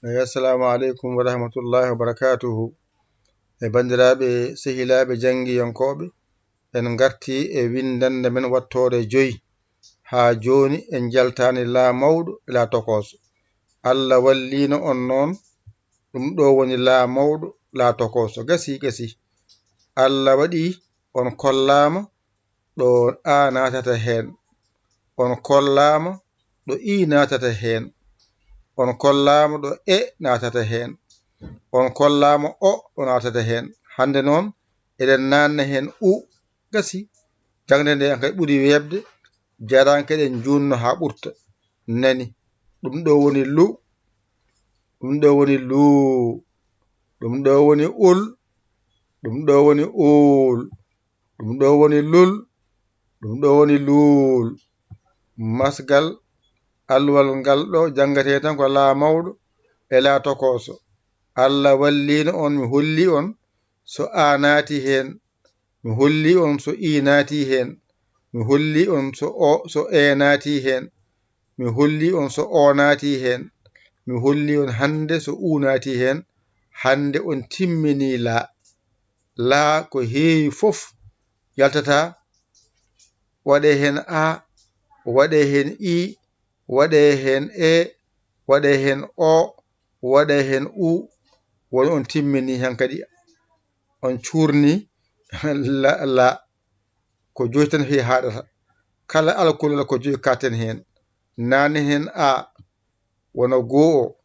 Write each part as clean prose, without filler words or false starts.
Assalamu alaikum wa rahmatullahi wa barakatuhu. Bandiraɓe sehilaɓe jangiyankoɓe, en garti e windande men wattore 5 ha joni en jaltani laa mawɗo laa tokoso. Allah wallino on noon, ɗum ɗo woni laa mawɗo laa tokoso. Gasi Allah waɗi on kollama ɗo a natata hen, on kollama ɗo i natata hen, on kollama ɗo e natata hen, on kollama o ɗo natata hen. Hande noon eɗen nanna hen u. Gasi jangde nde kadi ɓuri webde, jarankeɗen junno ha ɓurta. Nani ɗum ɗo woni lu, ɗum ɗo woni luu, ɗum ɗo woni ul, ɗum ɗo woni uul, ɗum ɗo woni lul, ɗum ɗo woni luul. Masgal alluwal ngal ɗo jangate tan ko laa mawɗo e laa tokoso. Allah wallino on, mi holli on so a naati hen, mi holli on so i naati hen, mi holli on so e naati hen, mi holli on so o naati hen, mi holli on hande so u naati hen. Hande on timmini laa ko heewi fof yaltata waɗe hen a, waɗe hen i, waɗe hen e, waɗe hen o, waɗe hen u, woni on timmini hen kadi on curni la ko 5 tan fi haɗata. Kala alkulol ko 5 katen hen. Nanen hen a wona 2 o,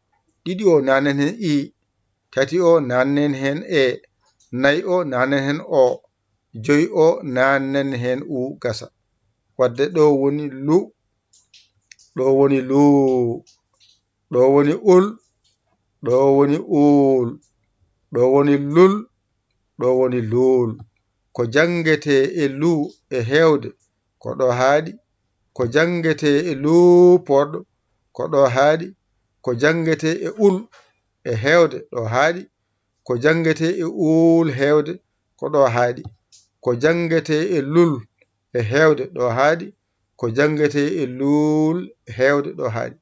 2 o nanen hen i, 3 o nanen hen e, 4 o nanen hen o, 5 o nanen hen u. Gasa wadde ɗo woni lu, ɗo woni luu, ɗo woni ul, ɗo woni uul, ɗo woni lul, ɗo woni luul. Ko jangete e lu e hewde ko ɗo haaɗi, ko jangete e luu poɗɗo ko ɗo haaɗi, ko jangete e ul e hewde ɗo haaɗi, ko jangete e uul hewde ko ɗo haaɗi, ko jangete e lul e hewde ɗo haaɗi, ko jangete e luul hewde ɗo haaɗi.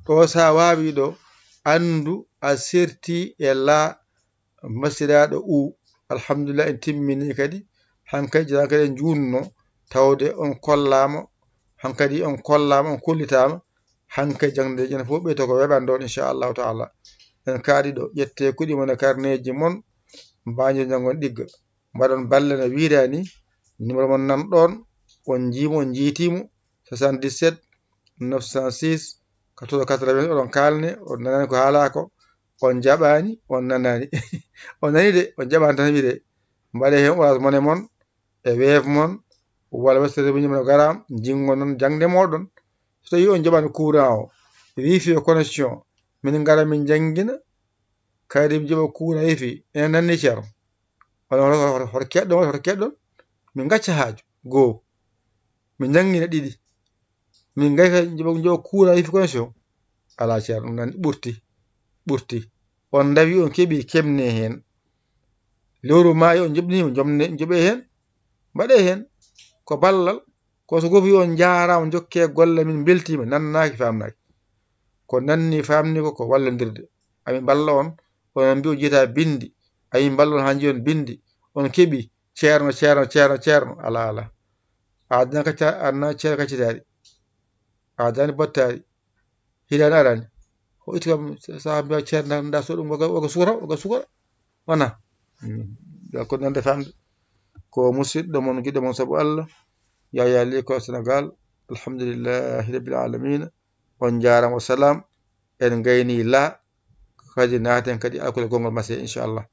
Ɗo sa wawi ɗo andu a serti e laa masiraɗo u. Alhamdulillah, en timmini kadi hankkadi jarankeɗen junno tawde on kollama, hankkadi on kollama, on kollitama. Hankkadi jangde jana fof ɓeyto ko weɓan ɗon inchallahu taala. En kaari ɗo ƴette kuɗi mon e karneji mon, mbajo jangon ɗigga, mbaɗon balle no wirani. Numéro mon nan ɗon, on jiimo, on jiitimo 77 906 14 80. oɗon kalne, on nanani ko haalako, on jaɓani, on nanani on nani de, on jaɓani tan wiide. Mbaɗe hen Orange Money mon e Wave mon walla Western Union mon garam jingo non jangde moɗon. So tawi on jaɓani courant o, wifi o connexion, min gara min jangguina, kadi mi jaɓa courant wifi, enen nanni ceerno. Hoto keɗɗon min gacca haaju 2, min jangguina 2, min gayka jaɓa courant wifi connexion. Ala ceerno, ɗum nan ɓurti. On dawi on keeɓi kemne hen, lewru maayi on joɓnima, joɓe hen, mbaɗe hen ko ballal. Ko so gofi on jarama, jokke golle, min beltima, nannaki famnaki. Ko nanni famni ko wallodirde. Ami balla on, onon mbi on jiita bindi, ami balla on ha jiion bindi, on keeɓi ceerno. Ala adana kacca, adana ceerno kaccitari, adani bottari, hitande arani. O itti kam sa mbiya ceerno nda so ɗum oga sukora wona ko nande famde. Ko musidɗo mon giɗo mon saabu Allah, Yaya Ly Sénégal. Alhamdulillahi rabbil alamina. On jarama, wa salam. En gayni la kadi naten kadi alkole gongol mase inchallah.